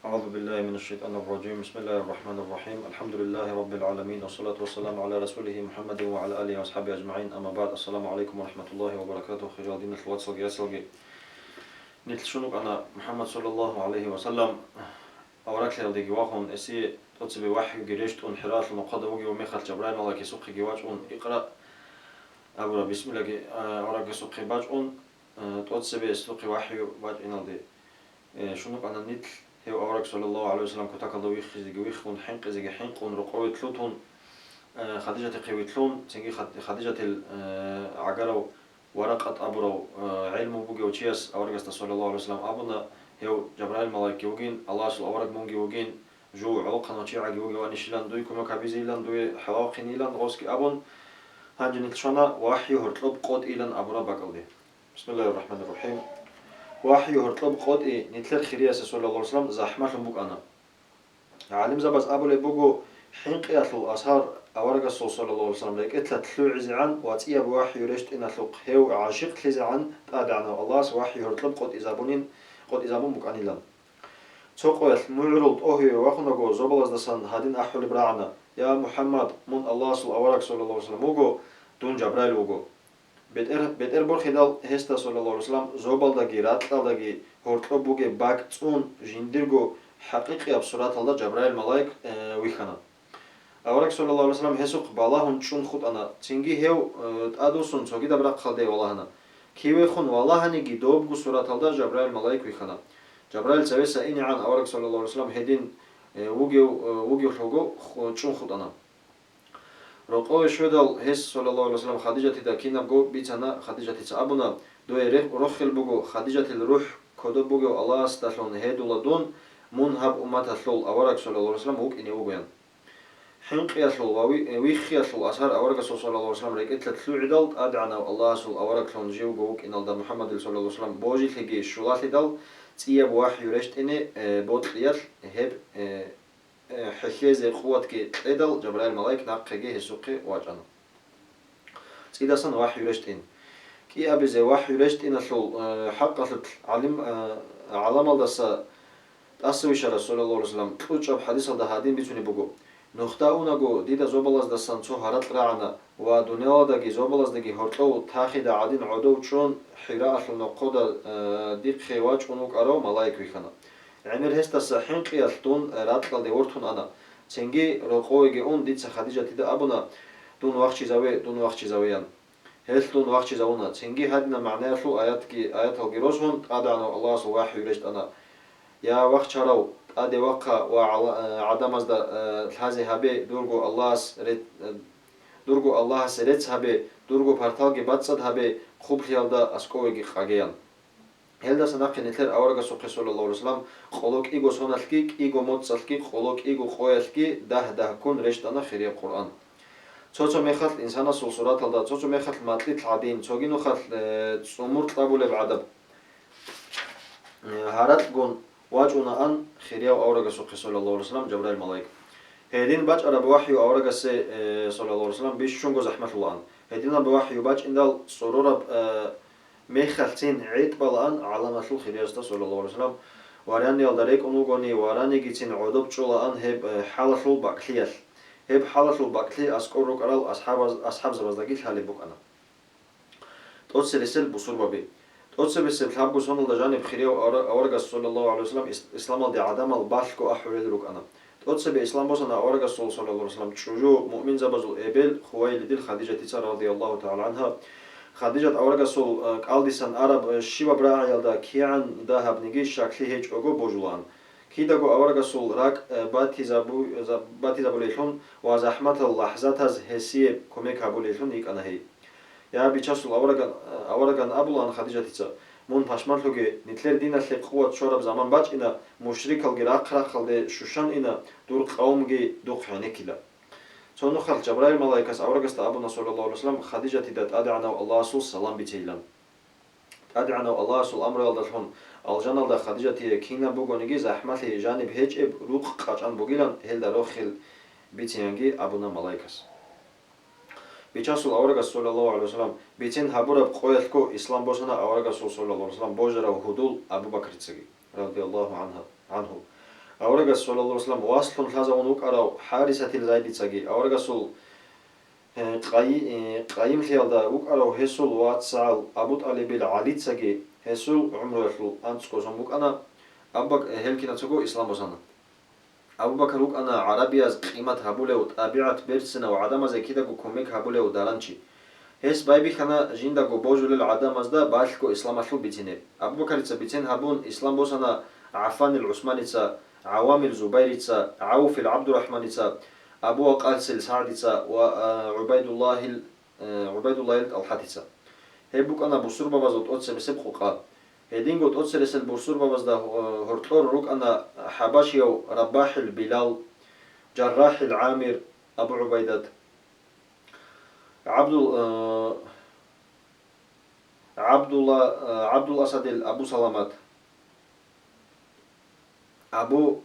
أعوذ بالله من الشيطان الرجيم. بسم الله الرحمن الرحيم. الحمد لله رب العالمين، والصلاة والسلام على رسوله محمد وعلى آله وأصحابه أجمعين. أما بعد، السلام عليكم ورحمة الله وبركاته. خير دين الخوات سلقي سلقي نتلشنك أنا محمد صلى الله عليه وسلم أوراك لي ديجي واخون إسي تطبي وحي جريشت انحراف المقدم وجي وميخال جبران الله كسوقي جواج اقرأ أبورا بسم الله أوراك سوقي باج تطبي سوقي وحي باج إنالدي شنوك أنا نتل هي أوراق صلى الله عليه وسلم كتاكل ويخون حنق زي حنق ونرقوي تلوتون خديجة قويتلون تنجي خديجة العجرو ورقة أبرو علم بوجي وتشيس أوراق صلى الله عليه وسلم أبونا هي جبرائيل ملاك يوجين الله سل أوراق مونجي يوجين جو علقنا وتشيع يوجي وانيشلان دوي كما كابيزيلان دوي حلاقينيلان غوسكي أبون هنجي نتشانا وحي هرتلب قد إيلان أبرا بقلدي. بسم الله الرحمن الرحيم. وحي هرتلب قد نتلر خرياسة صلى الله عليه وسلم زحمة بوك أنا عالم زبز أبو لبوجو حين قياتلو أسهر أورق صلى الله عليه وسلم لك إتلا تلو عزعان واتيا بوحي يرشت إن تلوق هيو عاشق تلزعان تادعنا الله وحي هرتلب قد إزابونين قد إزابون بوك أني لان توقويت معرض أوهي وخنقو زوبلاز دسان هادين أحول براعنا يا محمد من الله صلى الله عليه وسلم وقو دون جبرائيل وقو بيتر برخيدال هستا صلى الله عليه وسلم زوبالداغي راتلداغي هورتلوبوغي باكتون جنديرغو حقيقي بصورات الله جبرائيل ملاك ويخنا أورك صلى الله عليه وسلم هسوق بالاهن چون خود أنا تنجي هيو أدوسون سوغي دبرق خلدي والله كيوي خون والله نيجي دوبغو صورات الله جبرائيل ملاك ويخنا جبرائيل سويسا إني عن أورك صلى الله عليه وسلم هدين وغيو خلوغو چون خود أنا رقوي شودال هس صلى الله عليه وسلم خديجة تدا كينا بقو بيتنا خديجة تدا أبونا دوي رخل بقو خديجة الروح كودو بقو الله استثلون هيدولا دون منهب أمات الثول أورك صلى الله عليه وسلم وك إني أوغيان حنق يثلول ويخ يثلول أسهر أورك صلى الله عليه وسلم ريك إتلا تلو عدال أدعنا الله صلى أورك ثون جيو بوك إن الله محمد صلى الله عليه وسلم بوجي تلقي الشولات دال تياب واحد يرشت إني بوت ليال هب حخيزي قوتك إدل جبرائيل ملاك ناقجي هسوقي واجانا تيدا سن واحد يرشتين كي أبزي واحد يرشتين الثول حق علم علم الدسا تأسوي شرع صلى الله عليه وسلم تلوج حديث ده هادين بيتوني بقو نختاونا جو ديدا زوبلاز دسان تو هرت رعنا ودنيا داجي زوبلاز داجي هرتلو تاخد عادين عدو چون حراء النقود ديق خواج ونوك أرو ملاك ويخنا عمل هستا سحين قيالتون راتقل دي ورتون أنا تنجي رقويجي أون ديتسا خديجة تدا أبونا دون وقت زاويان هل دون وقت زاونا تنجي هادنا معناه فلو آيات الجروزهم أدعنا الله سو واحد يرشت أنا يا وقت شراو أدي وقع وعدم أزدا هذه هبي دورغو الله سرت هبي دورغو بارتالجي باتسد هبي خوب خيالدا أسكويجي خاجيان هل ده سناقي نتلر أورغا سوقي صلى الله عليه وسلم خلوك إيغو سونالكي إيغو موتسالكي خلوك إيغو خويالكي ده كون رشتنا خيري القرآن توتو ميخات الإنسان سلسلات الدا توتو ميخات الماتليت العدين توغينو خات تسومور طابولي بعدب هارات قون واجونا أن خيري أورغا سوقي صلى الله عليه وسلم جبرائيل ملايك هيدين باج أرى بوحي أورغا صلى الله عليه وسلم بيش شنغو زحمة الله أن هيدين بوحي باج إندال صرورة ميخالتين عيد بالان علامة الخريجة صلى الله عليه وسلم واراني الدريك أنوغوني واراني جيتين عدب شولان هب حالة الباكليال هب حالة الباكلي أسكوروك أرال أصحاب زبازداقيل هالي بوك أنا توتسي رسل بصور بابي توتسي بسل حابقو سون الدجاني بخيريو أورغا صلى الله عليه وسلم إسلام دي عدم البالكو أحوال روك أنا توتسي بإسلام بوسنا أورغا صلى الله عليه وسلم تشوجو مؤمن زبازو إبل خويل دي خديجة تيسا رضي الله تعالى عنها خديجة أورغا سول قالديسان عرب شيبا براعيالدا كيان دهب نيجي شكلي هيج أوغو بوجولان كيداغو أورغا سول راك باتي زابوليشون وزحمة اللحظات هز هسيه كوميك هابوليشون هيك أنا هي يا بيتشاسول أورغان أبولان خديجة تيسا مون پاشمانلوگي نتلر دينا لي قوت شورب زمان باج إنا مشركالگي راقراقلدي شوشان إنا دور قومگي دوق حنكيلا تونو خل جبرائيل ملايكاس أورغست أبونا صلى الله عليه وسلم خديجة تدات أدعنا الله سول سلام بيتيلان أدعنا الله سول أمر يالدالهم الجنة دا خديجة تي كينا بوغونيجي زحمتي جانب هيج إب روق قاچان بوغيلان هل دا روخيل بيتيانجي أبونا ملايكاس بيتشاسول أورغست صلى الله عليه وسلم بيتين هابورب قويلكو إسلام بوسنا أورغست صلى الله عليه وسلم بوجرا وهدول أبو بكر تسجي رضي الله عنه أورجس صلى الله عليه وسلم واصل هذا ونوك أراو حارسة الزايد تسجي أورجسول قايم خيالدا وك أراو هسول واتسال أبو طالب العلي تسجي هسول عمره يخلو أنتسكو سموك أنا أبك هلكنا تسجو إسلام بسنا أبو بكر وك أنا عربي از قيمة هبوله وطبيعة برسنا وعدم زي كده كوميك هبوله ودارانشي هس بايبي خنا جيندا جو بوجول العدم از دا بالكو إسلام أخلو بيتينه أبو بكر تسبيتين هبون إسلام بسنا عفان العثماني عوامل زبير عوف العبد الرحمن أبو وقاص السعدي وعبيد الله عبيد الله الحاتي هبوك أنا بصور بابزوت أتس بسبق قال هدين قلت أتس رسل بصور بابز ده هرطور روك أنا حباشي رباح البلال جراح العامر أبو عبيدة عبد عبد الله عبد الأسد أبو سلامات أبو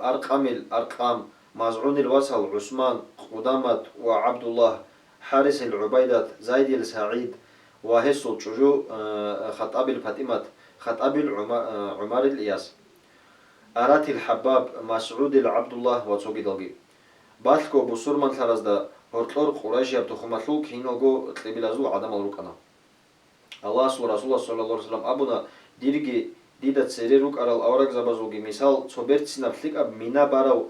أرقام الأرقام مزعون الوصل عثمان قدامت وعبد الله حارس العبيدة زايد السعيد وهسو تشجو خطاب الفاطمة خطاب عمر الإياس أرات الحباب مسعود العبد الله وتوقي دلقي بالكو بصور من ثرزدا هرطلور قريش يبتخمثلو كينوغو تلبيلازو عدم الركنا الله رسول صلى الله عليه وسلم أبونا ديرجي ديدا تسيريروك على الأورق زبازوجي مثال صبرت سنابليك أب مينا باراو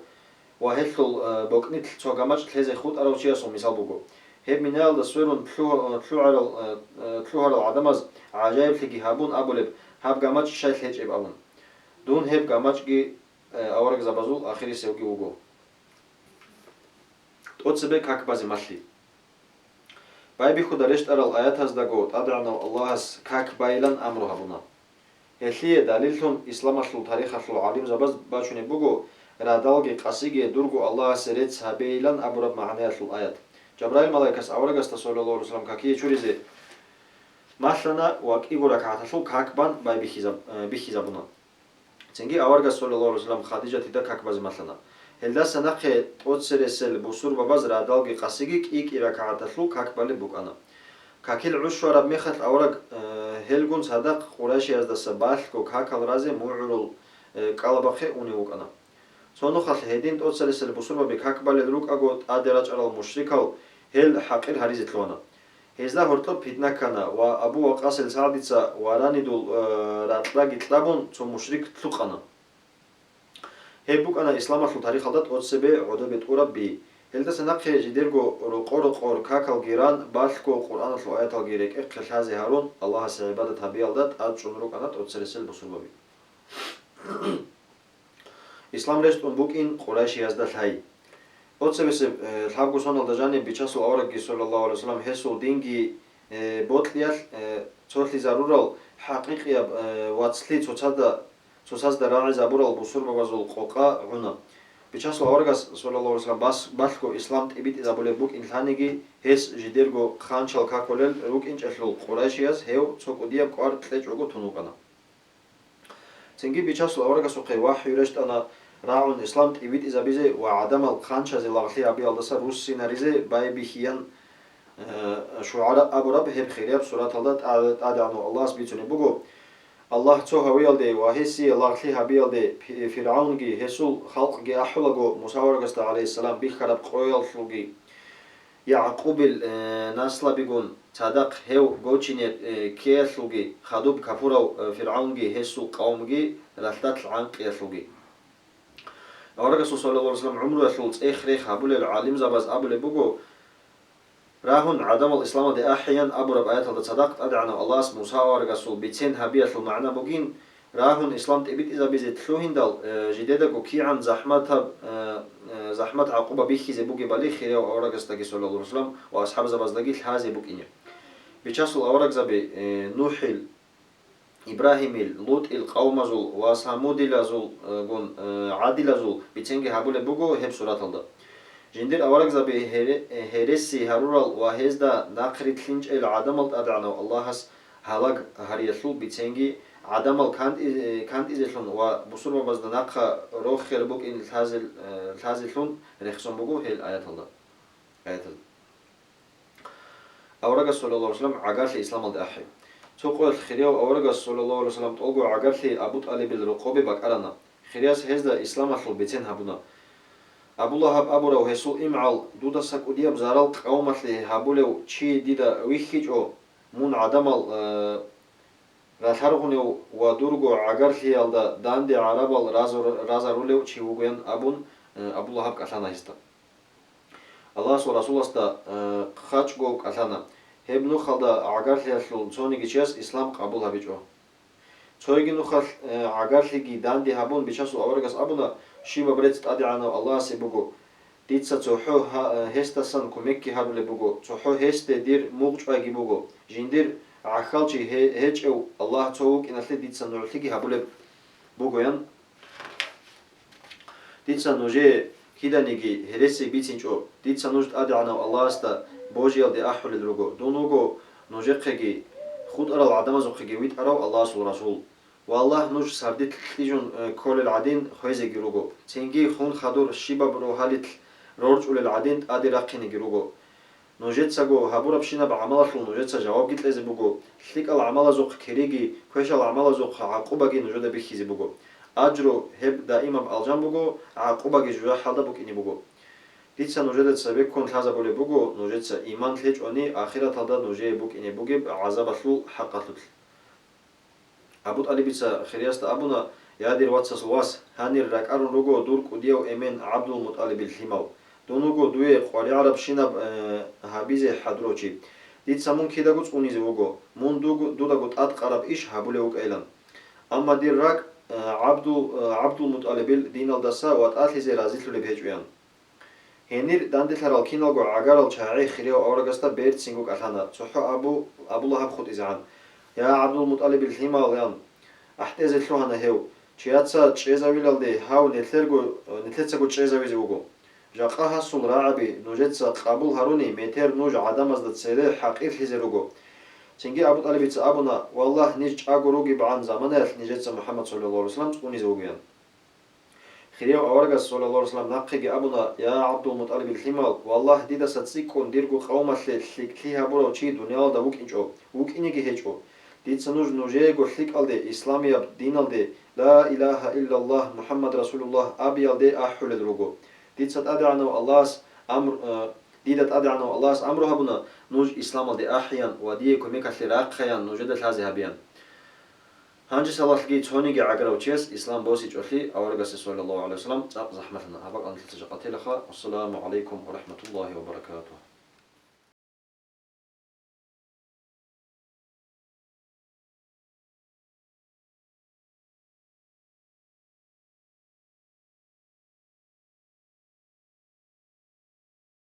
وهيثل بوكنيت تصوغاماش تلزي خود أراو تشياسو مثال بوجو هب منال دسويرون تلو على العدمز عجائب لكي هابون أبولب هاب جاماش شايل هيج إب أبون دون هب جاماش جي أورق زبازول آخري سيوجي وجو تقصبك هكبازي ماشلي بايبي خود رشت على الآيات هز دقوت أدعنا الله هز كاك بايلان أمره هبونا هليه دليلهم إسلام أصل تاريخ أصل عالم زبز باشوني بوجو رادالجي قصيجي درجو الله سرت سبيلان أبرب معناه أصل الآيات جبرائيل ملاك أورج صلى الله عليه وسلم كاكي شوريزي مثلا وكيقول لك عتشو كاكبان باي بخيزابنا تنجي أورج صلى الله عليه وسلم خديجة تدا كاكباز مثلا هلدا سنخ توتسرسل بوسور بباز رادالجي قصيجي كيك إيرك عتشو كاكبالي بوكانا كاكيل عشو رب مخت أورج هلجون صدق قراشي از دسبال كو كاكال رازي موعرول قلبخي أونيوكانا سونو خل هدين توتسرسل بوسور ببي كاكبالي دروك أقول أدراج على المشركة هل حقير هريزت لونا هزدا هرطلب بيتناكانا وأبو وقاص السعديتsa وراندول راتلاجي تلابون تو مشرك تلقانا هيبوك أنا إسلام في تاريخ الدات أتسبع عدوبة أوروبي هلدا سنقي جديرجو رقور كاكال جيران بالكو قرآن في آيات الجيرك إقل هذه هارون الله سعبادة هبي الدات أتشونروك أنا أتسرسل بسربي إسلام رشت بوك إن قريش يزدت هاي أتسبس الحبو صنع دجاني بيشاسو أورجي صلى الله عليه وسلم هسو دينجي بوتليال تولي ضرورة حقيقية واتسلي توصاد راعي زبورة البصور بوازو القوقا هنا بيشاسو أورجاس صلى الله عليه وسلم بالكو إسلام تبيت إذا بولي بوك إنسانيجي هس جديرجو خانشال كاكولل روك إنش أشلو قريشياز هيو توك ودياب قوار تلج عقو تنوقنا تنجي بيشاسو أورجاس وقي واحد يرشت أنا راعون إسلام تبيت إذا بيزي وعدم الخانشة زي لغلي أبي الدسا روس سيناريزي باي بيخيان شعراء أبو رب هب خيرياب سورة الله أدعنو الله سبيتوني بقو الله توها ويلدي وهسي لغلي هبي يلدي فرعون جي هسول خلق جي أحولغو مساورغست عليه السلام بيخرب قويل فلوغي يعقوب الناسلا بيقون صدق هيو غوچيني كيثلوغي خدوب كفورو فرعون جي هسول قوم جي رلتات العنق يثلوغي أورجس صلى الله عليه وسلم عمره يثلث إخريخ أبول العالم زباز أبول بوجو راهن عدم الإسلام ده أحيانا أبو رب آيات الله صدقت أدعنا الله اسمه ساورجس بيتين هبيت المعنى بوجين راهن إسلام تبيت إذا بيزيد ثلوهن دال جديدة كي عن زحمة عقوبة بيخي زي بوجي بالي خير أورجس تجي صلى الله عليه وسلم وأصحاب زباز دقي هذا بوجينه بيشاسل أورجس بي نوحل إبراهيم لوط القوم زول وثمود لزول جون عاد لزول بتنجي هبول بوجو هب سورة الله جندر أورق زبي هرسي هرورال وهزدا ناقري تلينج العدم الأدعنو الله هس هلاك هريسول بتنجي عدم كانت إزلون وبصور وبزد ناقة روخ بوك إن الهازلون رخصون بوجو هي الآيات الله آيات الله أورق صلى الله عليه وسلم عقال الإسلام الداحي تقول الخيريو أورجس صلى الله عليه وسلم تقول عقرتي أبو طالب الرقوبي بكرنا خرياس هزدا إسلام أخل بيتين هبنا أبولا هب أبورا وهسول إمعال دودا سكوديا بزارال قوم أخلي هبولو شي ديدا ويخيج أو مون عدمال راتارغونيو ودورغو عقارلي ألدا داندي عربال رازاروليو شي وغيان أبون أبولا هب كأثانا هستا الله سو رسول استا خاچ گو قطانا هب نو خالدا عقارلي أخلو توني جيشيس إسلام قبول هبيجو تويجي نو خال عقارلي جي داندي هبون بيشاسو أورغاس أبونا شيبا بريت أدي عنا الله سيبوغو ديتسا توحو هستا سان كوميكي هارولي بوغو توحو هستا دير موغج أجي بوغو جندير عخالجي هيج أو الله توك إن أثلي ديتسا نورتيجي هبولي بوغو يان ديتسا نوجي كيدا نيجي هرسي بيتينجو ديتسا نوجد أدي عنا الله استا بوجيال دي أحول الروغو دونوغو نوجيقيجي خود أرى العدم زوجي ويت أرى الله سو رسول والله نوج سرديت تيجون كل العدين خويزي جروجو تنجي خون خدور شيبا برو هالت رجل العدين أدي راقين جروجو نوجت سجو هبورا بشينا بعمل خل نوجت سجواب جت لازم بوجو خليك العمل زوق كريجي كويش العمل زوق عقوبة جي نوجد بيخيز بوجو أجرو هب دائما بالجام بوجو عقوبة جي جوا حدا بوك إني بوجو ديتسا نوجد سبب كون هذا بولي بوجو نوجد س إيمان ليج أني آخرة هذا نوجد بوك إني بوجب عذاب خلو حقتل أبو طالبيتسا خرياست أبونا يادير واتساس واس هانير راكارون روغو دور كوديو إمين عبد المطالب الحماو دونوغو دوي قوالي عرب شيناب هابيزي حدروچي ديت سامون كيداغوت اونيزي وغو مون دوداغوت ات قرب إيش هابوليوك إيلان أما دير راك عبد المطالب دينال داسا وات آتليزي رازيتلو لبهجويان هنير داندلارال كينالغو عقارال چاعي خريو أورغاستا بيرت سينغوك ألحانا تحو أبو الله هب خود إزعان يا عبد المطالب الحماو يان أحتاز ثلوهنا هيو تشياتسا تشيزاويلالدي هاو نتلتساغو تشيزاويزي وغو جاقاها سول راعبي نوجتسا قابل هاروني ميتير نوج عدم ازدت سيري حقير حزيروغو تنجي أبو طالبيتسا أبونا والله نيج أغوروغي بعن زمانه نيجتسا محمد صلى الله عليه وسلم تقوني زوغيان خريو أورغس صلى الله عليه وسلم نقيقي أبونا يا عبد المطالب الحمال والله ديدا ستسيكون ديرغو قوما تليها برو چي دنيا دا وك إنجو وك إنيجي هيجو ديتسا نوجيغو تليك ألدي إسلاميا دين ألدي لا إله إلا الله محمد رسول الله أبي ألدي أحول الروغو ديتسا أدعنا الله أمر ديدت أدعنا الله أمرها بنا نوج إسلام ألدي أحيان ودي كميكا تلراقيان نوجدت هذه هبيان هانجي صلاح جي تونيجي عقرو تشيس إسلام بوسي جوخي أورغس صلى الله عليه وسلم زحمتنا هبق أن تلتجقتي لخا والسلام عليكم ورحمة الله وبركاته